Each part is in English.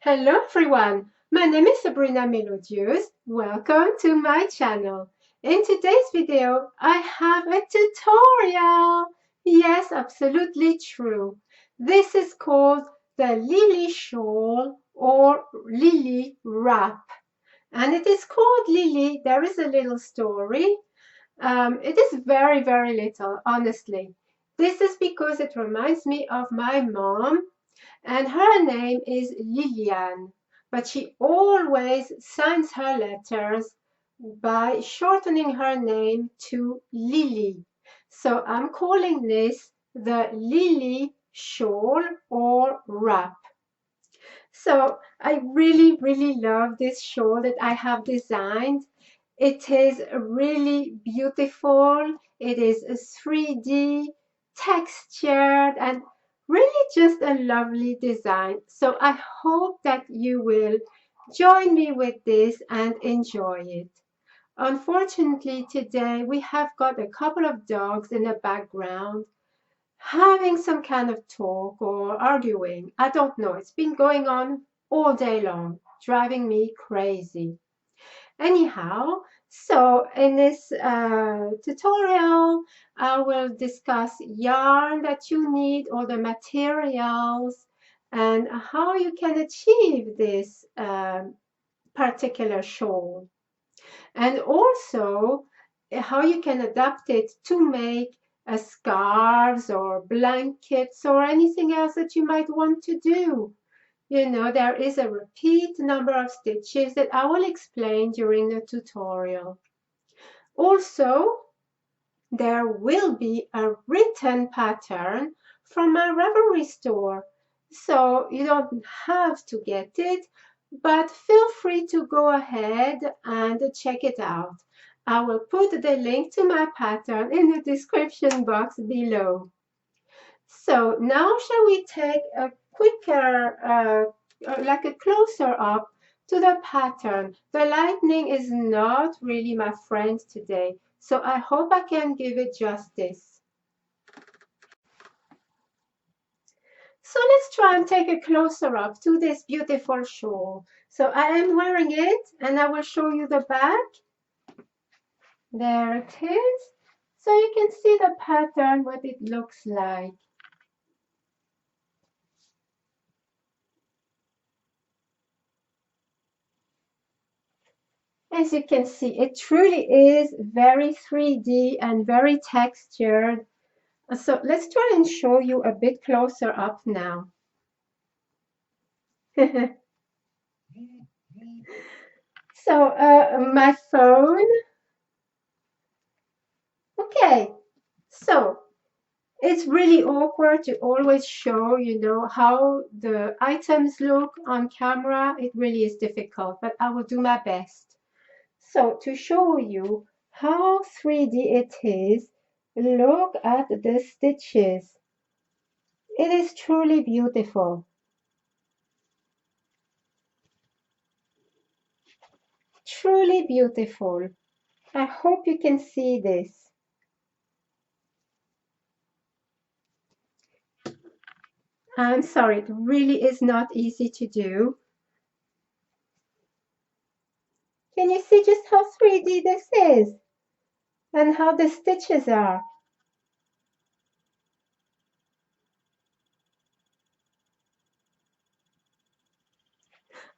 Hello everyone, my name is Sabrina Melodieuse. Welcome to my channel. In today's video, I have a tutorial. Yes, absolutely true. This is called the Lily Shawl or Lily Wrap. And it is called Lily. There is a little story. It is very, very little, honestly. This is because it reminds me of my mom, and her name is Liliane, but she always signs her letters by shortening her name to Lili. So I'm calling this the Lily Shawl or wrap. So I really, really love this shawl that I have designed. It is really beautiful. It is a 3D textured and really just a lovely design. So I hope that you will join me with this and enjoy it. Unfortunately, today we have got a couple of dogs in the background having some kind of talk or arguing. I don't know. It's been going on all day long, driving me crazy. Anyhow, so in this tutorial, I will discuss yarn that you need, all the materials, and how you can achieve this particular shawl. And also how you can adapt it to make scarves or blankets or anything else that you might want to do. You know, there is a repeat number of stitches that I will explain during the tutorial. Also, there will be a written pattern from my Ravelry store. So you don't have to get it, but feel free to go ahead and check it out. I will put the link to my pattern in the description box below. So now shall we take a quicker, like a closer up to the pattern. The lightning is not really my friend today, so I hope I can give it justice. So let's try and take a closer up to this beautiful shawl. So I am wearing it and I will show you the back. There it is. So you can see the pattern, what it looks like. As you can see, it truly is very 3D and very textured. So let's try and show you a bit closer up now. So my phone. Okay, so it's really awkward to always show, you know, how the items look on camera. It really is difficult, but I will do my best. So to show you how 3D it is, look at the stitches. It is truly beautiful. Truly beautiful. I hope you can see this. I'm sorry, it really is not easy to do. Can you see just how 3D this is? And how the stitches are?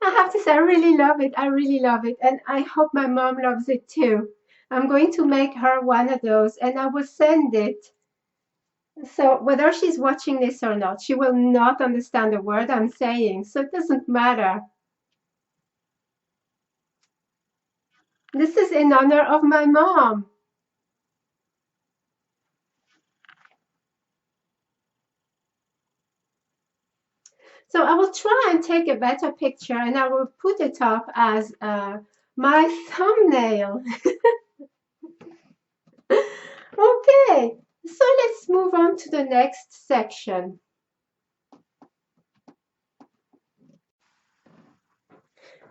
I have to say, I really love it. I really love it. And I hope my mom loves it too. I'm going to make her one of those and I will send it. So whether she's watching this or not, she will not understand a word I'm saying. So it doesn't matter. This is in honor of my mom. So I will try and take a better picture and I will put it up as my thumbnail. Okay, so let's move on to the next section.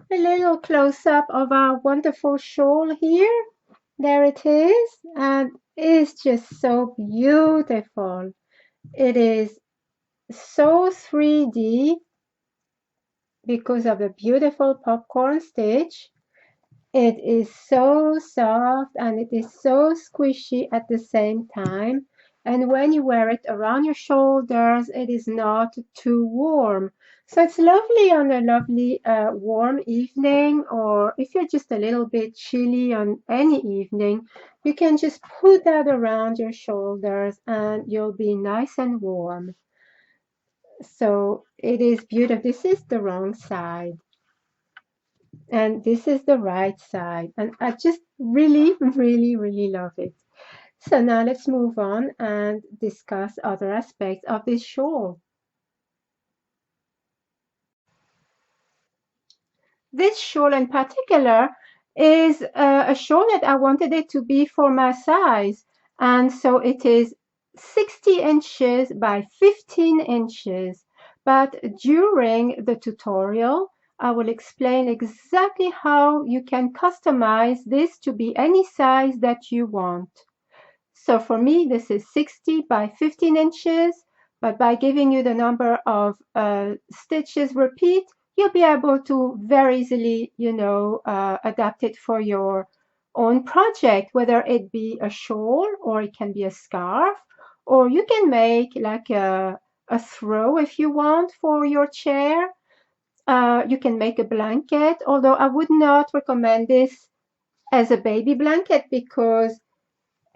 A little close-up of our wonderful shawl here. There it is, and it's just so beautiful. It is so 3D. because of the beautiful popcorn stitch. It is so soft and it is so squishy at the same time. And when you wear it around your shoulders, it is not too warm. So it's lovely on a lovely warm evening, or if you're just a little bit chilly on any evening, you can just put that around your shoulders and you'll be nice and warm. So it is beautiful. This is the wrong side. And this is the right side. And I just really, really, really love it. So now let's move on and discuss other aspects of this shawl. This shawl in particular is a shawl that I wanted it to be for my size. And so it is 60 inches by 15 inches. But during the tutorial, I will explain exactly how you can customize this to be any size that you want. So for me, this is 60 by 15 inches, but by giving you the number of stitches repeat, you'll be able to very easily, adapt it for your own project, whether it be a shawl or it can be a scarf, or you can make like a throw if you want for your chair. You can make a blanket, although I would not recommend this as a baby blanket because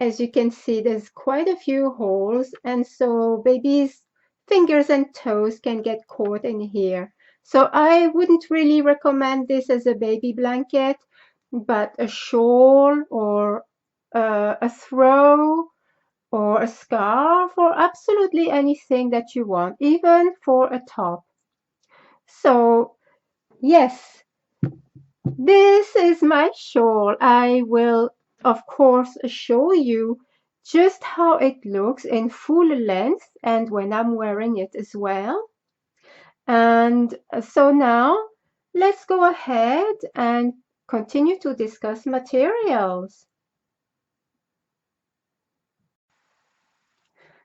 as you can see, there's quite a few holes, and so baby's fingers and toes can get caught in here. So I wouldn't really recommend this as a baby blanket, but a shawl or a throw or a scarf or absolutely anything that you want, even for a top. So yes, this is my shawl. I will, of course, show you just how it looks in full length and when I'm wearing it as well. And so now let's go ahead and continue to discuss materials.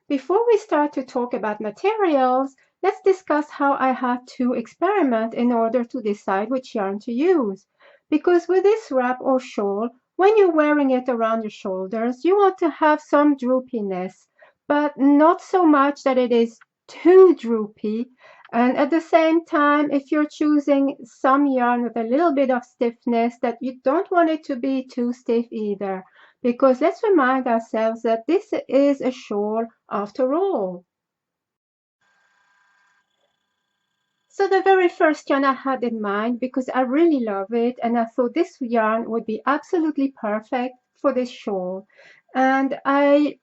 Before we start to talk about materials, let's discuss how I had to experiment in order to decide which yarn to use. Because with this wrap or shawl, when you're wearing it around your shoulders, you want to have some droopiness, but not so much that it is too droopy. And at the same time, if you're choosing some yarn with a little bit of stiffness, that you don't want it to be too stiff either. Because let's remind ourselves that this is a shawl after all. So the very first yarn I had in mind, because I really love it and I thought this yarn would be absolutely perfect for this shawl. And I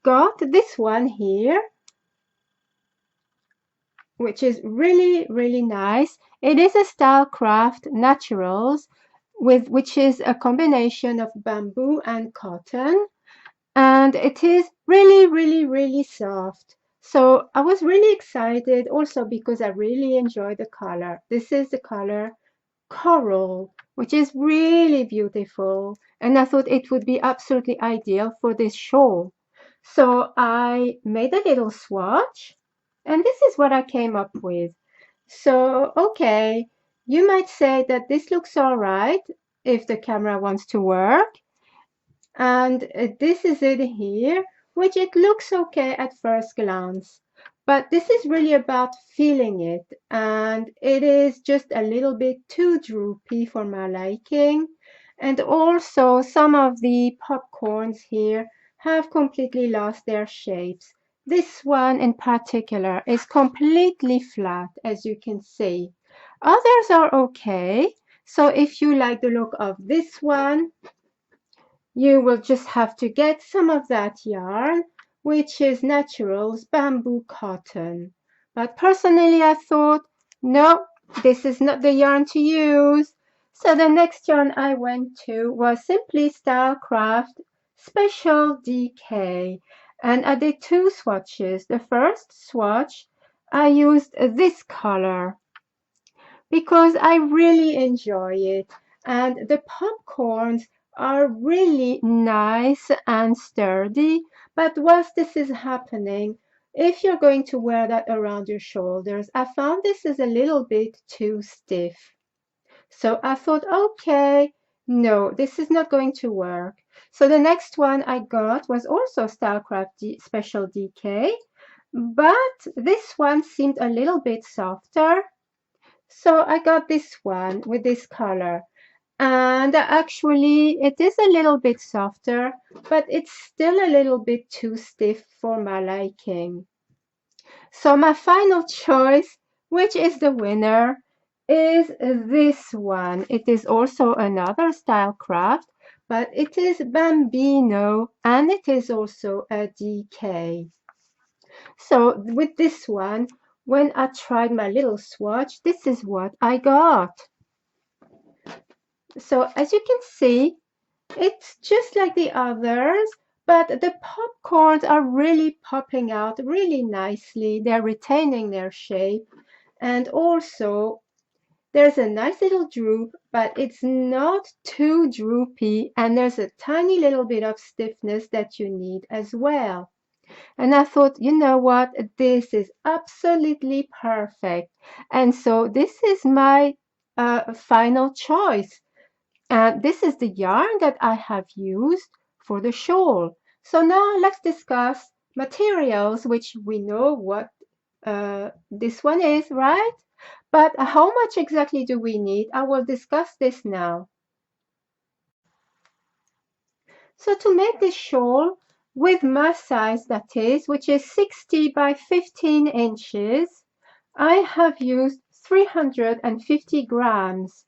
got this one here, which is really, really nice. It is a Stylecraft Naturals, which is a combination of bamboo and cotton. And it is really, really, really soft. So I was really excited also because I really enjoy the color. This is the color Coral, which is really beautiful. And I thought it would be absolutely ideal for this shawl. So I made a little swatch and this is what I came up with. So, okay, you might say that this looks all right if the camera wants to work. And this is it here, which it looks okay at first glance. But this is really about feeling it. And it is just a little bit too droopy for my liking. And also some of the popcorns here have completely lost their shapes. This one in particular is completely flat, as you can see. Others are okay. So if you like the look of this one, you will just have to get some of that yarn, which is Naturals Bamboo Cotton. But personally, I thought, no, this is not the yarn to use. So the next yarn I went to was simply Stylecraft Special DK. And I did two swatches. The first swatch, I used this color because I really enjoy it. And the popcorns are really nice and sturdy. But whilst this is happening, if you're going to wear that around your shoulders, I found this is a little bit too stiff. So I thought, okay, no, this is not going to work. So the next one I got was also Stylecraft Special DK, but this one seemed a little bit softer. So I got this one with this color. And actually, it is a little bit softer, but it's still a little bit too stiff for my liking. So my final choice, which is the winner, is this one. It is also another Stylecraft, but it is Bambino and it is also a DK. So with this one, when I tried my little swatch, this is what I got. So as you can see, it's just like the others, but the popcorns are really popping out really nicely. They're retaining their shape. And also, there's a nice little droop, but it's not too droopy. And there's a tiny little bit of stiffness that you need as well. And I thought, you know what? This is absolutely perfect. And so this is my final choice. And this is the yarn that I have used for the shawl. So now let's discuss materials, which we know what this one is, right? But how much exactly do we need? I will discuss this now. So to make this shawl with my size, that is, which is 60 by 15 inches, I have used 350 grams.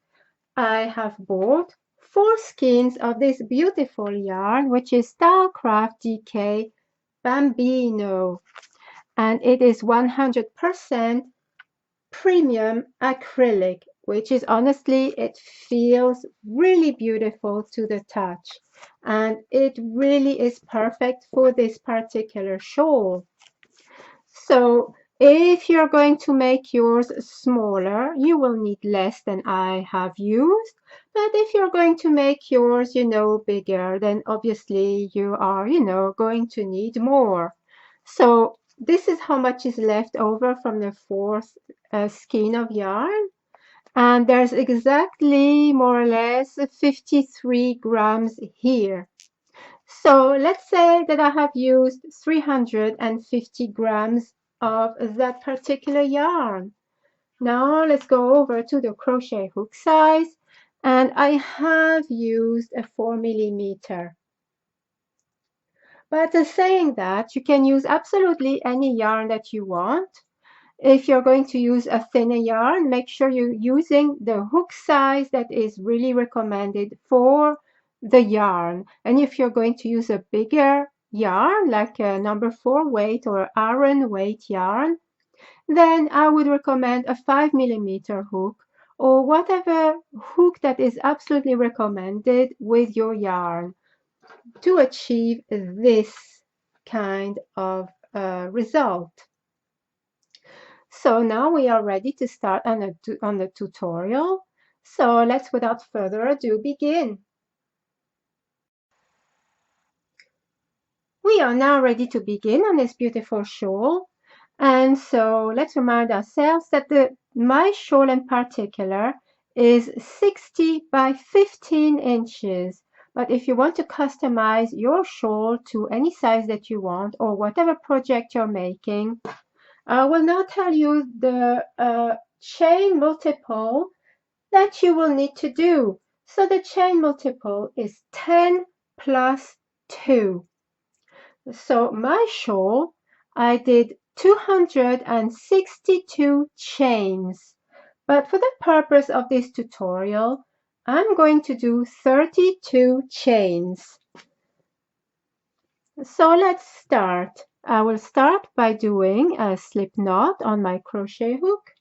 I have bought 4 skeins of this beautiful yarn, which is Stylecraft DK Bambino, and it is 100% premium acrylic, which is honestly, it feels really beautiful to the touch, and it really is perfect for this particular shawl. So if you're going to make yours smaller, you will need less than I have used. But if you're going to make yours, bigger, then obviously you are, going to need more. So this is how much is left over from the fourth skein of yarn. And there's exactly more or less 53 grams here. So let's say that I have used 350 grams of that particular yarn. Now let's go over to the crochet hook size, and I have used a 4 millimeter. But saying that, you can use absolutely any yarn that you want. If you're going to use a thinner yarn, make sure you're using the hook size that is really recommended for the yarn. And if you're going to use a bigger yarn, like a number 4 weight or Aran weight yarn, then I would recommend a 5 millimeter hook or whatever hook that is absolutely recommended with your yarn to achieve this kind of result. So now we are ready to start on the tutorial. So let's, without further ado, begin. We are now ready to begin on this beautiful shawl. And so let's remind ourselves that my shawl in particular is 60 by 15 inches. But if you want to customize your shawl to any size that you want or whatever project you're making, I will now tell you the chain multiple that you will need to do. So the chain multiple is 10 plus 2. So my shawl, I did 262 chains. But for the purpose of this tutorial, I'm going to do 32 chains. So let's start. I will start by doing a slip knot on my crochet hook.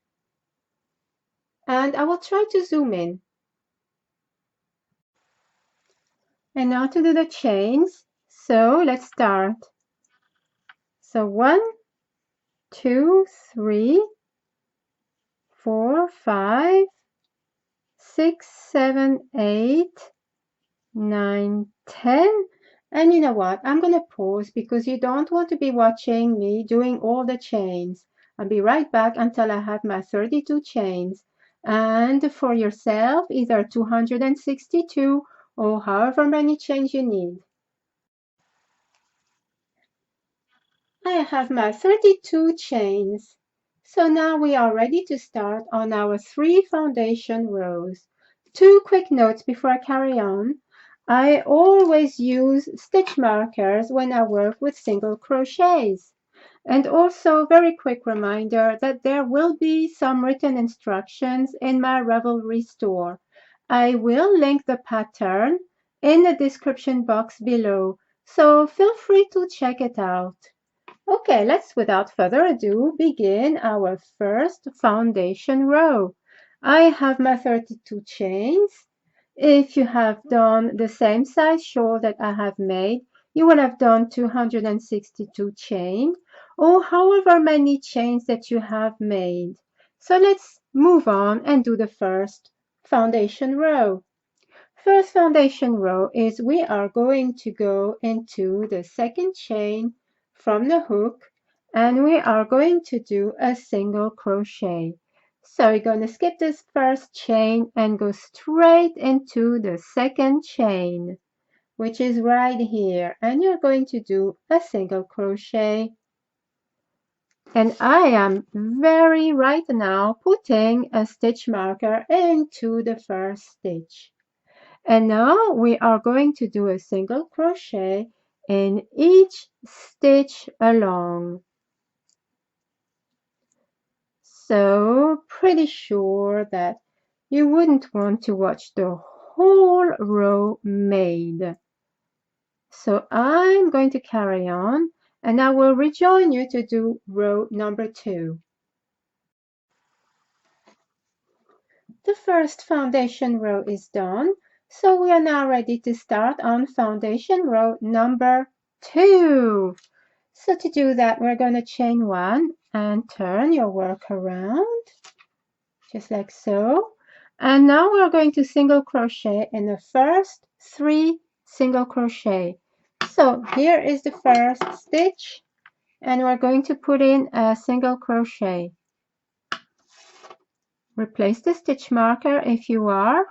And I will try to zoom in. And now to do the chains. So let's start. So 1, 2, 3, 4, 5, 6, 7, 8, 9, 10. And you know what? I'm going to pause because you don't want to be watching me doing all the chains. I'll be right back until I have my 32 chains. And for yourself, either 262 or however many chains you need. I have my 32 chains. So now we are ready to start on our 3 foundation rows. 2 quick notes before I carry on. I always use stitch markers when I work with single crochets. And also, very quick reminder that there will be some written instructions in my Ravelry store. I will link the pattern in the description box below, so feel free to check it out. Okay, let's without further ado begin our first foundation row. I have my 32 chains. If you have done the same size shawl that I have made, you will have done 262 chain or however many chains that you have made. So let's move on and do the first foundation row. First foundation row is we are going to go into the second chain from the hook and we are going to do a single crochet. So you're going to skip this first chain and go straight into the second chain, which is right here, and you're going to do a single crochet. And I am right now putting a stitch marker into the first stitch. And now we are going to do a single crochet in each stitch along. So pretty sure that you wouldn't want to watch the whole row made. So I'm going to carry on and I will rejoin you to do row number 2. The first foundation row is done, so we are now ready to start on foundation row number 2. So to do that, we're going to chain 1 and turn your work around, just like so. And now we're going to single crochet in the first 3 single crochet. So here is the first stitch, and we're going to put in a single crochet. Replace the stitch marker if you are,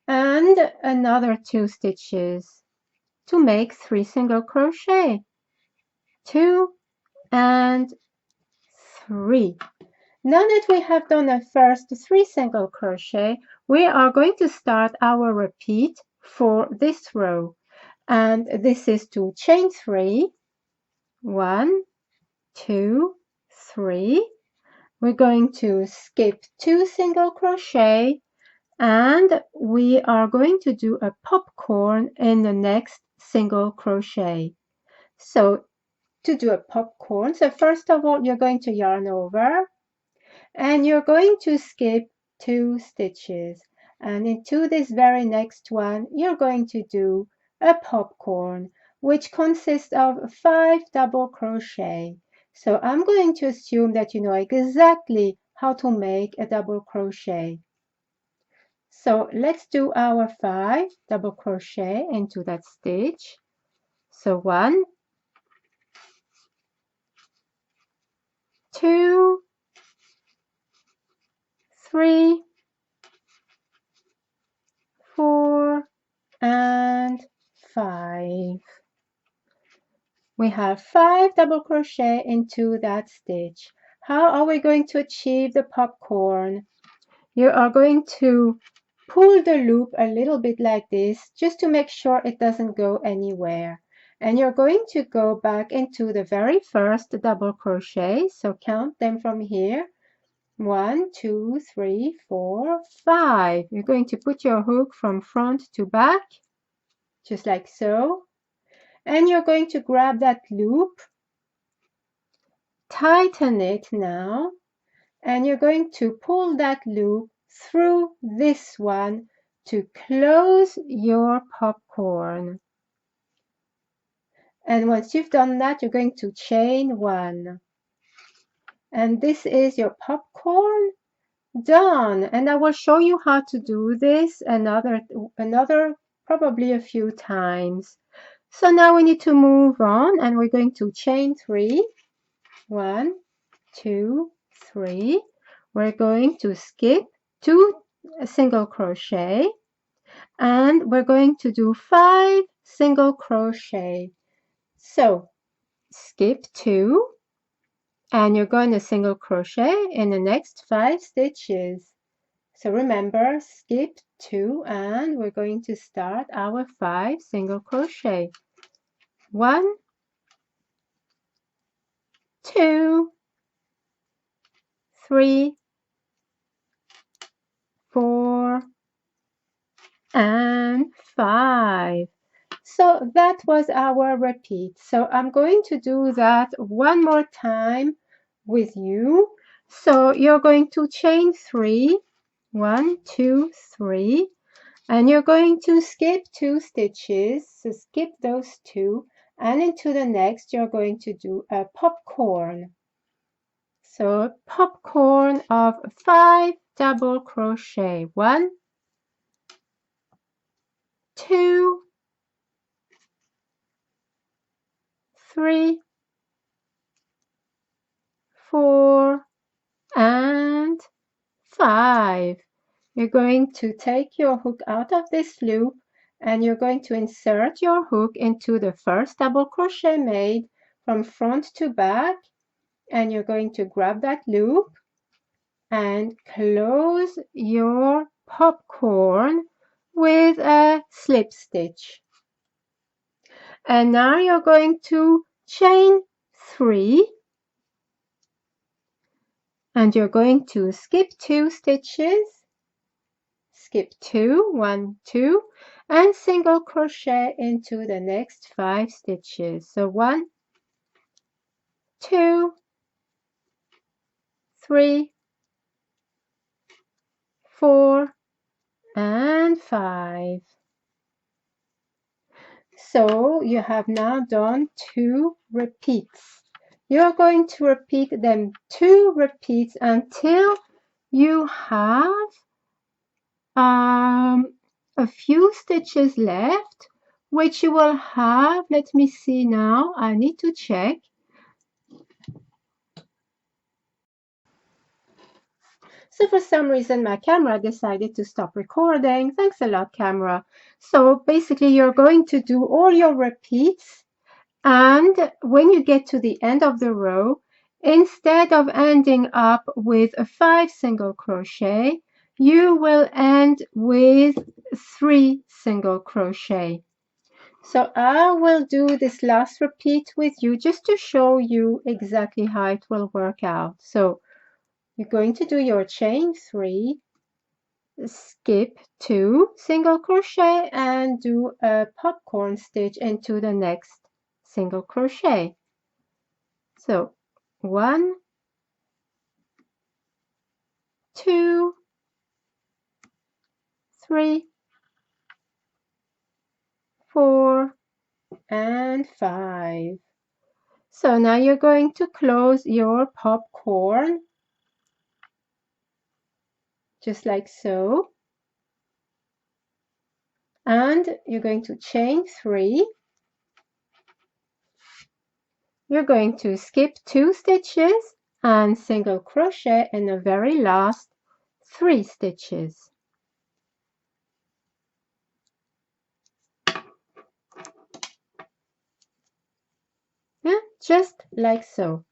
and another 2 stitches to make 3 single crochet. 2 and 3. Now that we have done the first 3 single crochet, we are going to start our repeat for this row. And this is to chain 3. 1, 2, 3. We're going to skip 2 single crochet and we are going to do a popcorn in the next single crochet. So to do a popcorn, so first of all, you're going to yarn over and you're going to skip 2 stitches. And into this very next one, you're going to do a popcorn, which consists of 5 double crochet. So I'm going to assume that you know exactly how to make a double crochet. So let's do our 5 double crochet into that stitch. So 1, 2, 3, 4, and 5. We have 5 double crochet into that stitch. How are we going to achieve the popcorn? You are going to pull the loop a little bit like this just to make sure it doesn't go anywhere. And you're going to go back into the very first double crochet. So count them from here. 1, 2, 3, 4, 5. You're going to put your hook from front to back, just like so. And you're going to grab that loop, tighten it now, and you're going to pull that loop through this one to close your popcorn. And once you've done that, you're going to chain 1. And this is your popcorn done. And I will show you how to do this another probably a few times. So now we need to move on, and we're going to chain 3. 1, 2, 3. We're going to skip 2 single crochet, and we're going to do 5 single crochet. So skip 2, and you're going to single crochet in the next 5 stitches. So remember, skip 2, and we're going to start our 5 single crochet. 1, 2, 3, 4, and 5. So that was our repeat. So I'm going to do that one more time with you. So you're going to chain 3, 1, 2, 3, and you're going to skip 2 stitches. So skip those 2, and into the next you're going to do a popcorn. So popcorn of 5 double crochet. 1, 2, 3, 4, and 5. You're going to take your hook out of this loop, and you're going to insert your hook into the first double crochet made from front to back, and you're going to grab that loop and close your popcorn with a slip stitch. And now you're going to chain 3, and you're going to skip 2 stitches, skip 2, 1, 2, and single crochet into the next 5 stitches. So 1, 2, 3, 4, and 5. So you have now done 2 repeats. You're going to repeat them 2 repeats until you have a few stitches left, which you will have, let me see now, I need to check. So for some reason my camera decided to stop recording. Thanks a lot, camera. So basically you're going to do all your repeats, and when you get to the end of the row, instead of ending up with a 5 single crochet, you will end with 3 single crochet. So I will do this last repeat with you just to show you exactly how it will work out. So you're going to do your chain 3, skip 2 single crochet, and do a popcorn stitch into the next single crochet. So 1, 2, 3, 4, and 5. So now you're going to close your popcorn just like so, and you're going to chain 3. You're going to skip 2 stitches and single crochet in the very last 3 stitches. Yeah, just like so.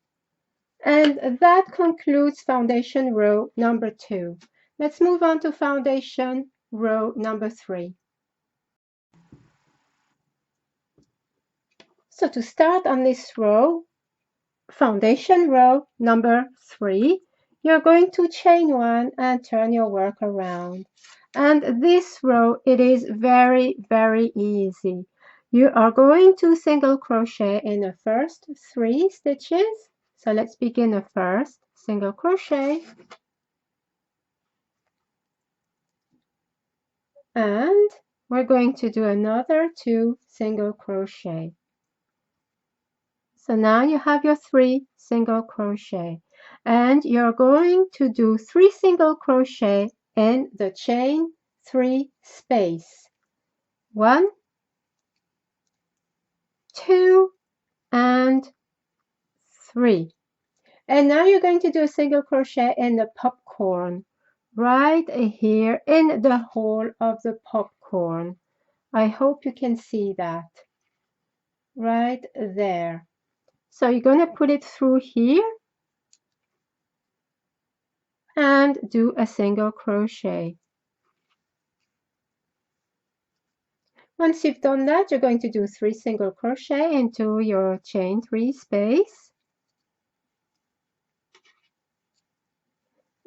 And that concludes foundation row number 2. Let's move on to foundation row number 3. So to start on this row, foundation row number 3, you're going to chain 1 and turn your work around. And this row, it is very, very easy. You are going to single crochet in the first 3 stitches. So let's begin the first single crochet. And we're going to do another 2 single crochet. So now you have your 3 single crochet, and you're going to do 3 single crochet in the chain 3 space. 1, 2 and 3. And now you're going to do a single crochet in the popcorn right here in the hole of the popcorn. I hope you can see that right there. So you're going to put it through here and do a single crochet. Once you've done that, you're going to do 3 single crochet into your chain 3 space.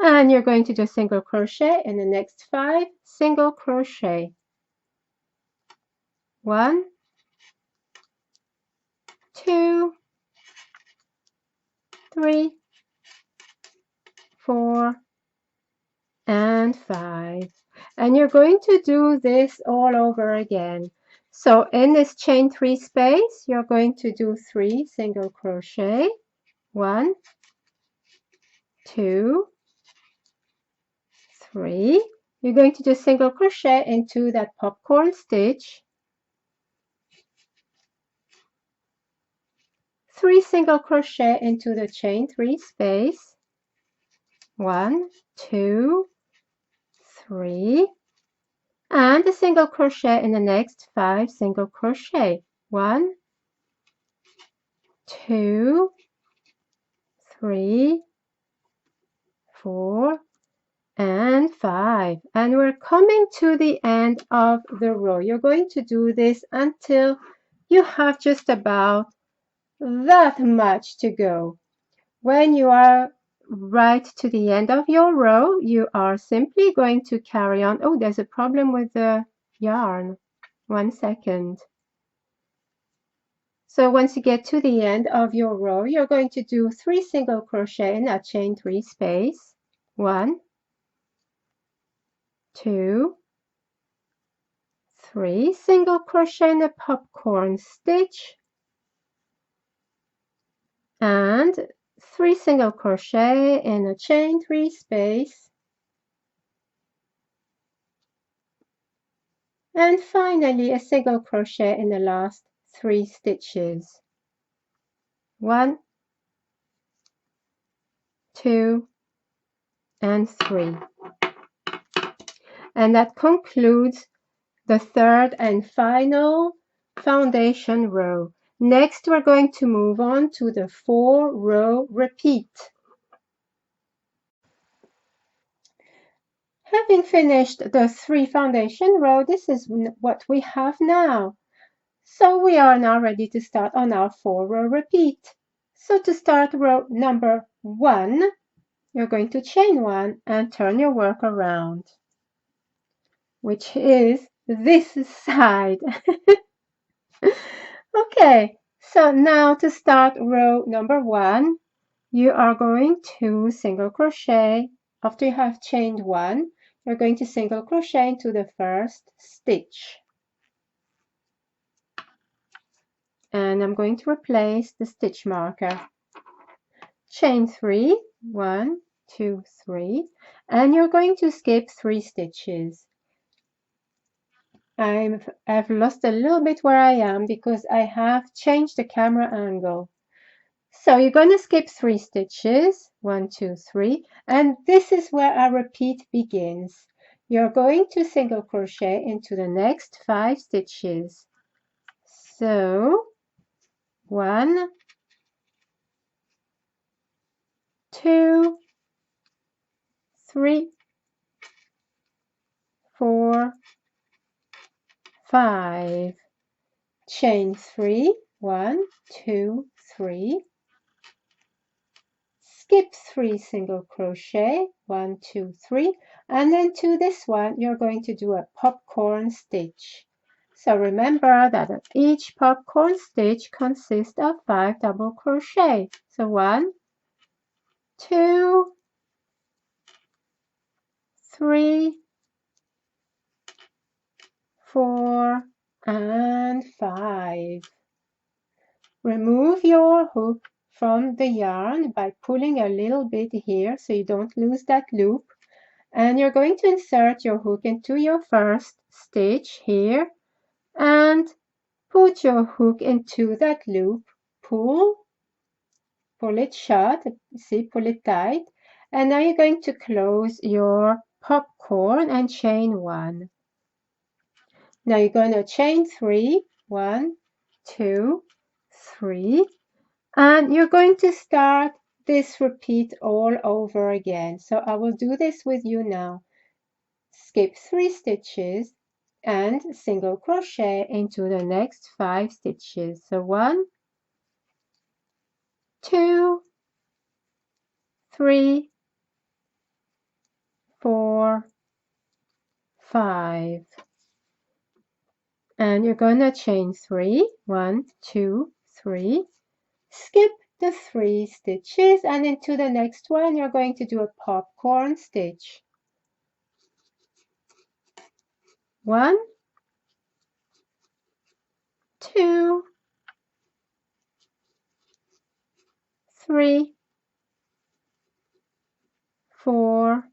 And you're going to do single crochet in the next 5 single crochet. 1, 2, 3, 4, and 5. And you're going to do this all over again. So in this chain 3 space, you're going to do 3 single crochet. 1, 2, 3. You're going to do single crochet into that popcorn stitch. 3 single crochet into the chain 3 space. 1, 2, 3. And a single crochet in the next 5 single crochet. 1, 2, 3, 4, and 5. And we're coming to the end of the row. You're going to do this until you have just about that much to go. When you are right to the end of your row, you are simply going to carry on. Oh, there's a problem with the yarn. 1 second. So once you get to the end of your row, you're going to do 3 single crochet in that chain 3 space. 1, 2, 3 single crochet in the popcorn stitch, and 3 single crochet in a chain 3 space, and finally a single crochet in the last 3 stitches. 1, 2, and 3. And that concludes the third and final foundation row. Next, we're going to move on to the 4-row repeat. Having finished the 3 foundation row, this is what we have now. So we are now ready to start on our 4-row repeat. So to start row number 1, you're going to chain 1 and turn your work around, which is this side. Okay, so now to start row number 1, you are going to single crochet. After you have chained 1, you're going to single crochet into the first stitch. And I'm going to replace the stitch marker. Chain 3, 1, 2, 3, and you're going to skip 3 stitches. I've lost a little bit where I am because I have changed the camera angle. So you're going to skip 3 stitches, 1, 2, 3, and this is where our repeat begins. You're going to single crochet into the next 5 stitches. So 1, 2, 3, 4, 5. Chain 3, 1, 2, 3. Skip 3 single crochet, 1, 2, 3, and then to this one you're going to do a popcorn stitch. So remember that each popcorn stitch consists of 5 double crochet. So 1, 2, 3, 4, and 5. Remove your hook from the yarn by pulling a little bit here so you don't lose that loop. And you're going to insert your hook into your first stitch here and put your hook into that loop, pull it shut, see, pull it tight, and now you're going to close your popcorn and chain 1. Now you're going to chain 3, 1, 2, 3, and you're going to start this repeat all over again. So I will do this with you now. Skip 3 stitches and single crochet into the next 5 stitches. So 1, 2, 3, 4, 5. And you're going to chain 3, 1, 2, 3, skip the 3 stitches, and into the next one you're going to do a popcorn stitch. 1, 2, 3, 4,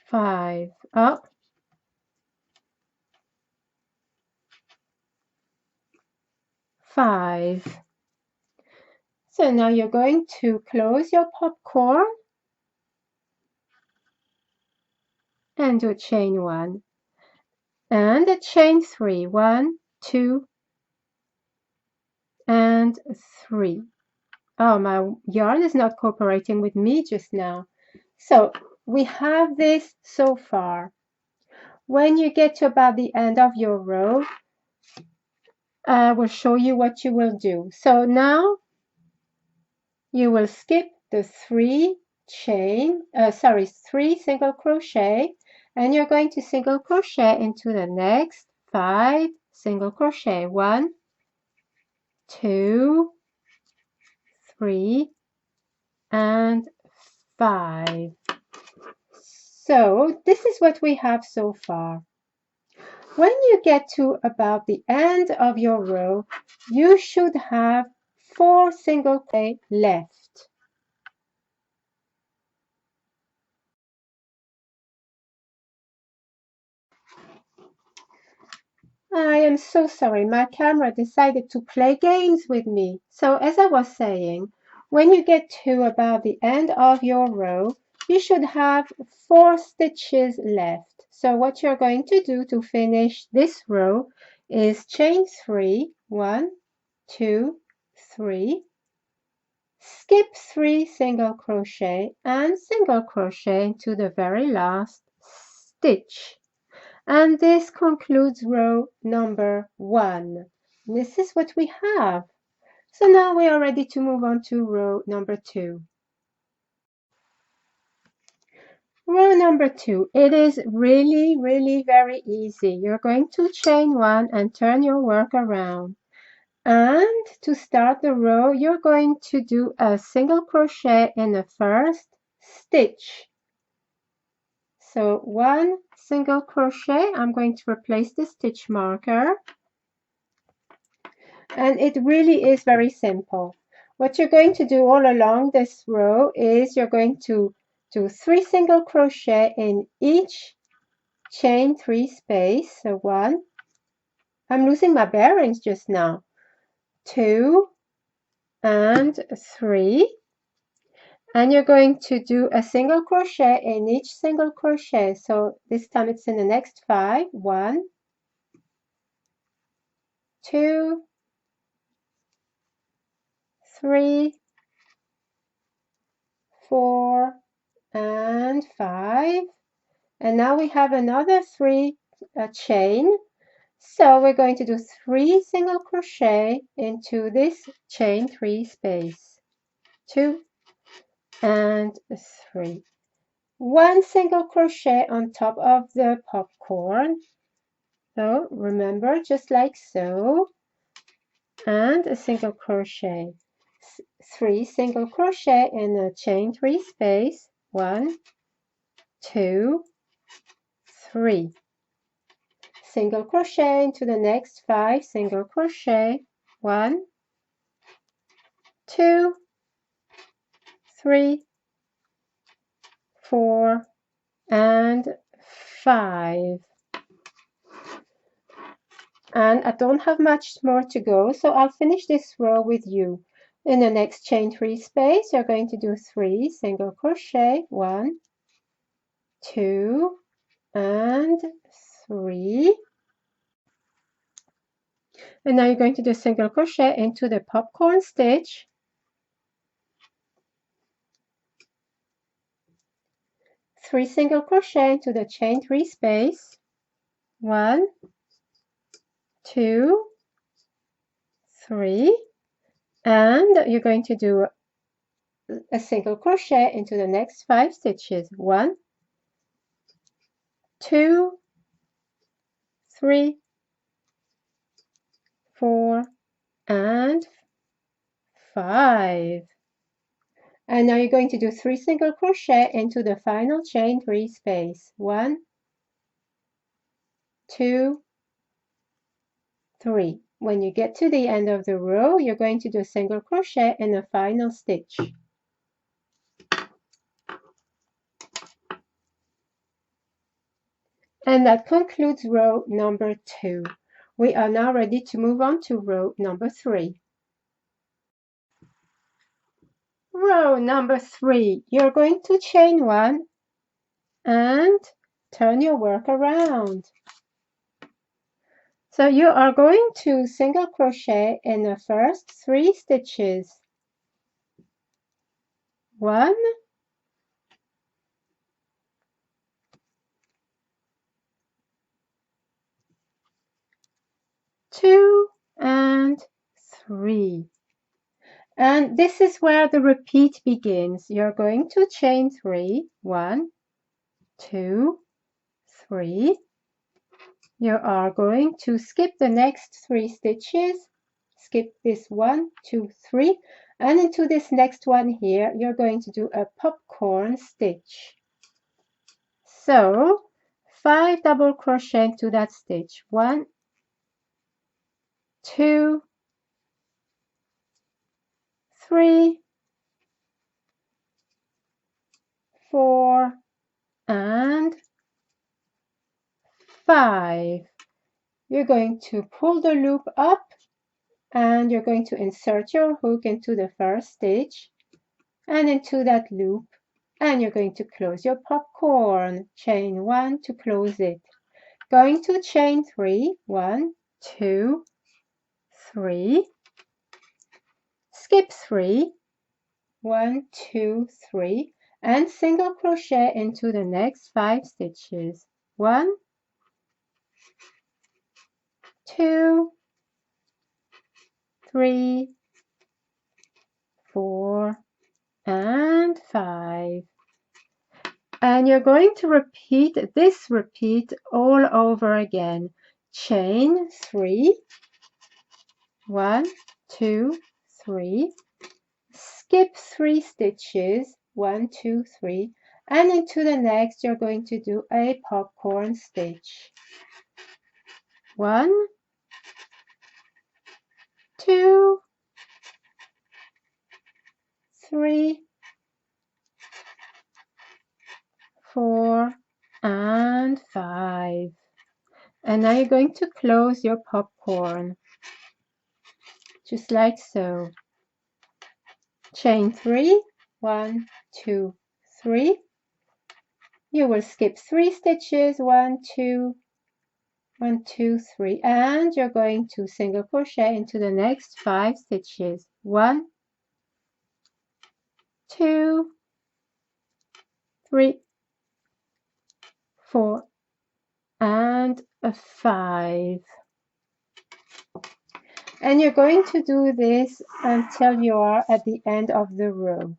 5, up, 5. So now you're going to close your popcorn and do chain 1 and a chain 3, 1, 2, and 3. Oh, my yarn is not cooperating with me just now. So we have this so far. When you get to about the end of your row, I will show you what you will do. So now you will skip the 3 single crochet, and you're going to single crochet into the next 5 single crochet. 1, 2, 3, and 5. So this is what we have so far. When you get to about the end of your row, you should have 4 single crochet left. I am so sorry, my camera decided to play games with me. So as I was saying, when you get to about the end of your row, you should have 4 stitches left. So what you're going to do to finish this row is chain 3, 1, 2, 3, skip 3 single crochet and single crochet into the very last stitch. And this concludes row number 1. This is what we have. So now we are ready to move on to row number 2. Row number 2, it is really very easy. You're going to chain 1 and turn your work around. And to start the row, you're going to do a single crochet in the first stitch. So 1 single crochet, I'm going to replace the stitch marker. And it really is very simple. What you're going to do all along this row is you're going to do 3 single crochet in each chain 3 space. So 1, I'm losing my bearings just now, 2 and 3. And you're going to do a single crochet in each single crochet. So this time it's in the next 5. 1, 2, 3, 4, and 5. And now we have another 3 chain. So we're going to do 3 single crochet into this chain 3 space. 2 and 3. 1 single crochet on top of the popcorn. So remember, just like so. And a single crochet. 3 single crochet in the chain 3 space. 1, 2, 3. Single crochet into the next 5 single crochet. 1, 2, 3, 4, and 5. And I don't have much more to go, so I'll finish this row with you. In the next chain 3 space, you're going to do 3 single crochet, 1, 2, and 3. And now you're going to do single crochet into the popcorn stitch, 3 single crochet into the chain 3 space, 1, 2, 3, and you're going to do a single crochet into the next 5 stitches, 1, 2, 3, 4, and 5. And now you're going to do 3 single crochet into the final chain 3 space, 1, 2, 3. When you get to the end of the row, you're going to do a single crochet in the final stitch. And that concludes row number 2. We are now ready to move on to row number 3. Row number 3, you're going to chain 1 and turn your work around. So you are going to single crochet in the first 3 stitches. 1, 2, and 3. And this is where the repeat begins. You're going to chain 3, 1, 2, 3. You are going to skip the next 3 stitches, skip this 1, 2, 3, and into this next one here, you're going to do a popcorn stitch. So 5 double crochet into that stitch, 1, 2, 3, 4, and 5. You're going to pull the loop up and you're going to insert your hook into the first stitch and into that loop, and you're going to close your popcorn. Chain 1 to close it. Going to chain 3, 1, 2, 3, skip 3, 1, 2, 3, and single crochet into the next 5 stitches. 1, 2, 3, 4, and 5. And you're going to repeat all over again. Chain 3, 1, 2, 3, skip 3 stitches, 1, 2, 3, and into the next you're going to do a popcorn stitch. 1, 2, 3, 4, and 5. And now you're going to close your popcorn, just like so. Chain 3, 1, 2, 3. You will skip 3 stitches, 1, 2, 1, 2, 3, and you're going to single crochet into the next 5 stitches. 1, 2, 3, 4, and 5. And you're going to do this until you are at the end of the row.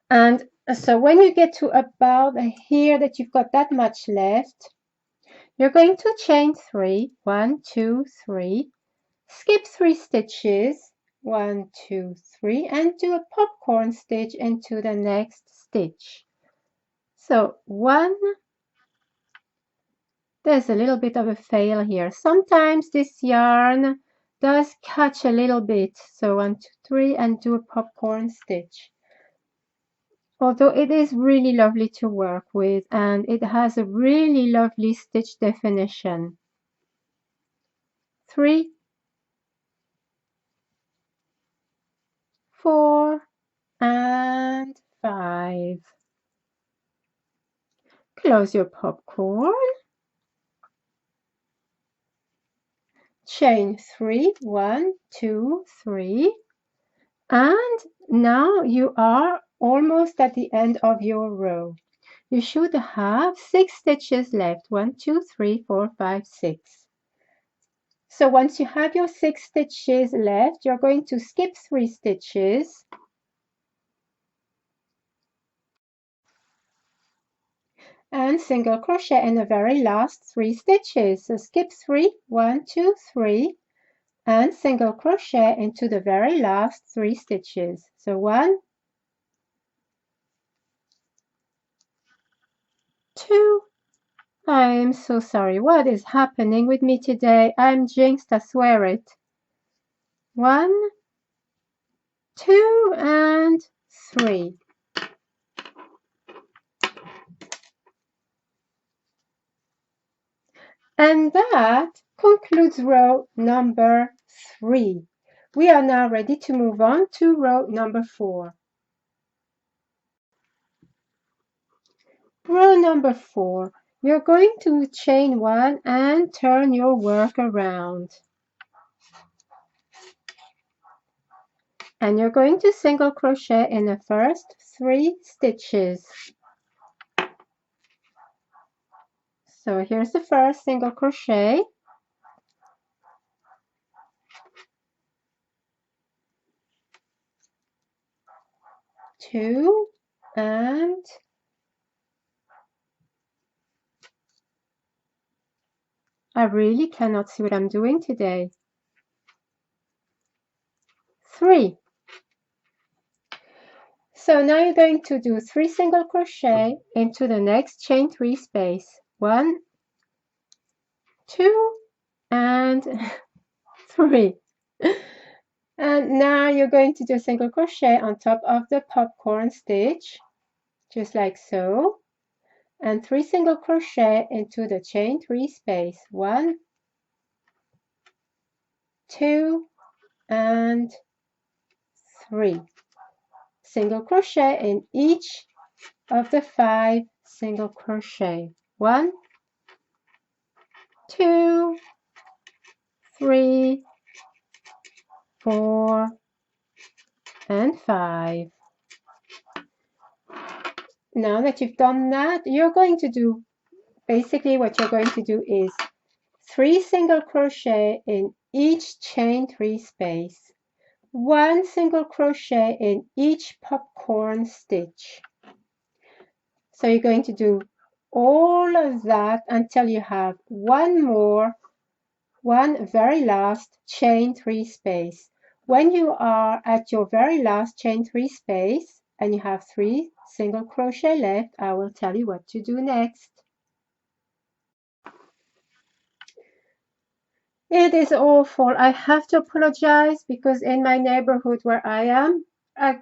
And so when you get to about here that you've got that much left, you're going to chain 3, 1, 2, 3, skip 3 stitches, 1, 2, 3, and do a popcorn stitch into the next stitch. So 1, there's a little bit of a fail here. Sometimes this yarn does catch a little bit. So 1, 2, 3, and do a popcorn stitch. although it is really lovely to work with and it has a really lovely stitch definition. 3, 4, and 5. Close your popcorn. Chain 3, 1, 2, 3. And now you are almost at the end of your row. You should have 6 stitches left. 1, 2, 3, 4, 5, 6. So once you have your 6 stitches left, you're going to skip 3 stitches and single crochet in the very last 3 stitches. So skip 3, 1, 2, 3, and single crochet into the very last 3 stitches. So 1, 2, I'm so sorry. What is happening with me today? I'm jinxed, I swear it. 1, 2, and 3. And that concludes row number 3. We are now ready to move on to row number 4. Row number 4. You're going to chain 1 and turn your work around. And you're going to single crochet in the first 3 stitches. So here's the first single crochet. 2, and I really cannot see what I'm doing today. 3. So now you're going to do 3 single crochet into the next chain 3 space. 1, 2, and 3. And now you're going to do a single crochet on top of the popcorn stitch, just like so, and 3 single crochet into the chain 3 space. 1, 2, and 3. Single crochet in each of the 5 single crochet. 1, 2, 3, 4, and 5. Now that you've done that, you're going to do, basically what you're going to do is 3 single crochet in each chain 3 space, 1 single crochet in each popcorn stitch. So you're going to do all of that until you have one very last chain 3 space. When you are at your very last chain 3 space and you have 3 single crochet left, I will tell you what to do next. It is awful. I have to apologize because in my neighborhood where I am,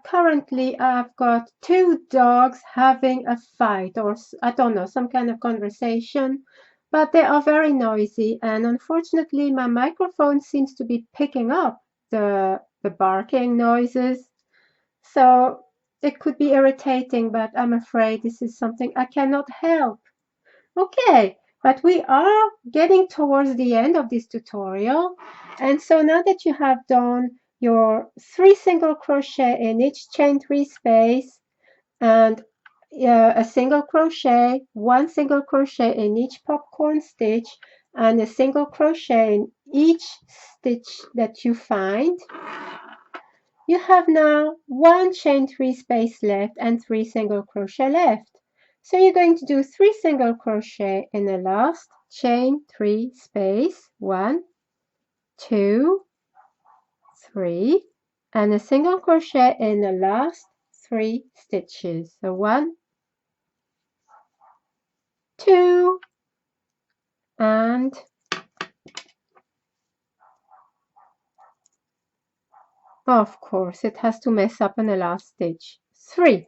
currently I've got 2 dogs having a fight, or I don't know, some kind of conversation, but they are very noisy, and unfortunately my microphone seems to be picking up the barking noises. So it could be irritating, but I'm afraid this is something I cannot help. Okay, but we are getting towards the end of this tutorial. And so now that you have done your 3 single crochet in each chain 3 space and a single crochet, 1 single crochet in each popcorn stitch and a single crochet in each stitch that you find, you have now 1 chain 3 space left and 3 single crochet left. So you're going to do 3 single crochet in the last chain 3 space, 1, 2, 3, and a single crochet in the last 3 stitches. So 1, 2, and of course it has to mess up in the last stitch, 3.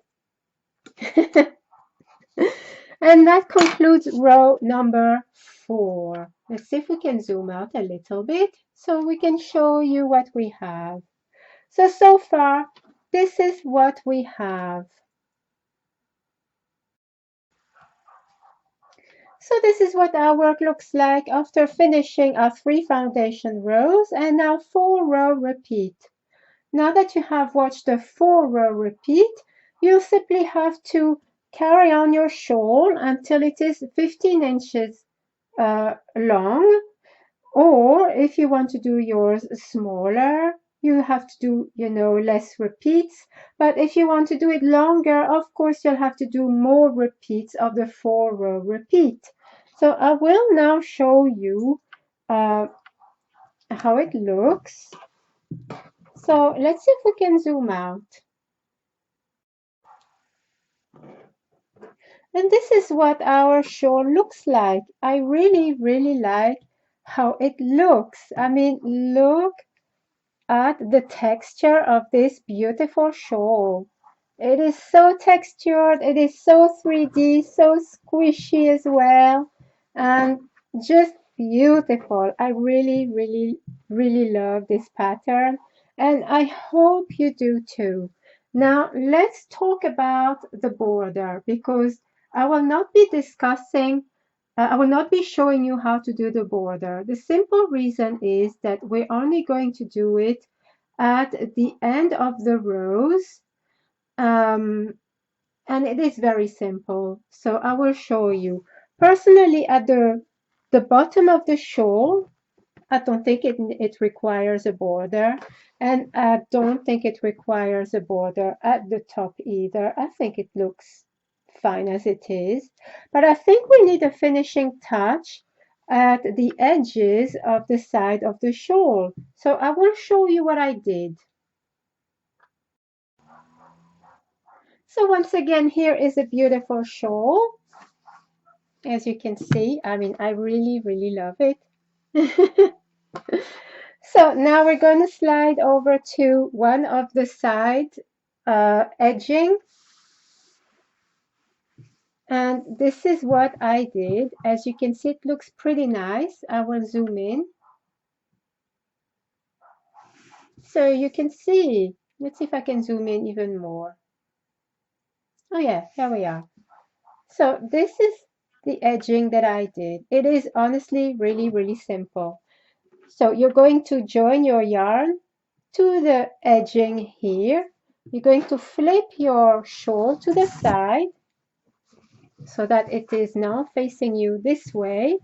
And that concludes row number 4. Let's see if we can zoom out a little bit so we can show you what we have. So far, this is what we have. So this is what our work looks like after finishing our 3 foundation rows and now 4 row repeat. Now that you have watched the 4 row repeat, you'll simply have to carry on your shawl until it is 15 inches long, or if you want to do yours smaller, you have to do, less repeats. But if you want to do it longer, of course, you'll have to do more repeats of the 4 row repeat. So I will now show you how it looks. So let's see if we can zoom out. And this is what our shawl looks like. I really, really like how it looks. I mean, look at the texture of this beautiful shawl. It is so textured, it is so 3D, so squishy as well, and just beautiful. I really, really, really love this pattern, and I hope you do too. Now, let's talk about the border because I will not be discussing I will not be showing you how to do the border. The simple reason is that we're only going to do it at the end of the rows, and it is very simple. So I will show you. Personally, at the bottom of the shawl, I don't think it requires a border, and I don't think it requires a border at the top either. I think it looks fine as it is, but I think we need a finishing touch at the edges of the side of the shawl. So I will show you what I did. So once again, here is a beautiful shawl. As you can see, I mean, I really, really love it. So now we're going to slide over to one of the side edging. And this is what I did. As you can see, it looks pretty nice. I will zoom in. So you can see. Let's see if I can zoom in even more. Oh yeah, here we are. So this is the edging that I did. It is honestly really, really simple. So you're going to join your yarn to the edging here. You're going to flip your shawl to the side so that it is now facing you this way.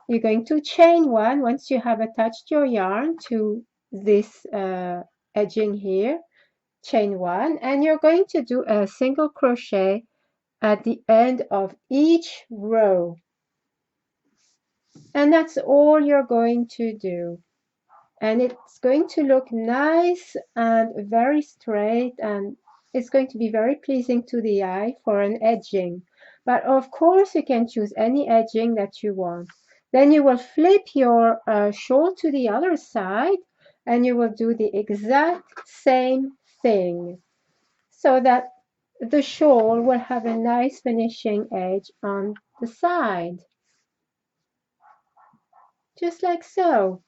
You're going to chain one once you have attached your yarn to this edging here. Chain one, and you're going to do a single crochet at the end of each row. And that's all you're going to do. And it's going to look nice and very straight, and it's going to be very pleasing to the eye for an edging. But of course, you can choose any edging that you want. Then you will flip your shawl to the other side, and you will do the exact same thing so that the shawl will have a nice finishing edge on the side. Just like so.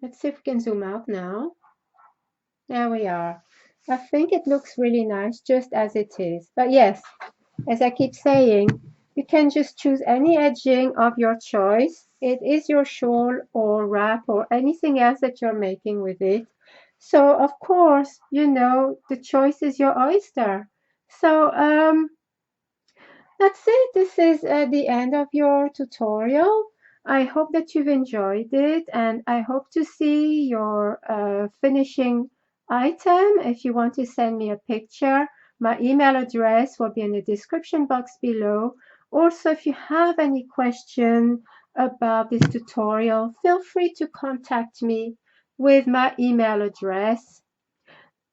Let's see if we can zoom out now. There we are. I think it looks really nice just as it is. But yes, as I keep saying, you can just choose any edging of your choice. It is your shawl or wrap or anything else that you're making with it. So of course, the choice is your oyster. So that's it. This is the end of your tutorial. I hope that you've enjoyed it, and I hope to see your finishing item. If you want to send me a picture, my email address will be in the description box below. Also, if you have any question about this tutorial, feel free to contact me with my email address.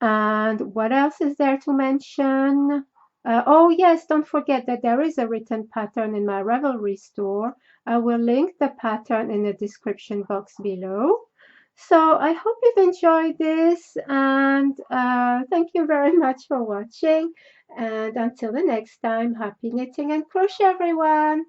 And what else is there to mention? Oh yes, don't forget that there is a written pattern in my Ravelry store. I will link the pattern in the description box below. So I hope you've enjoyed this, and thank you very much for watching. And until the next time, happy knitting and crochet, everyone.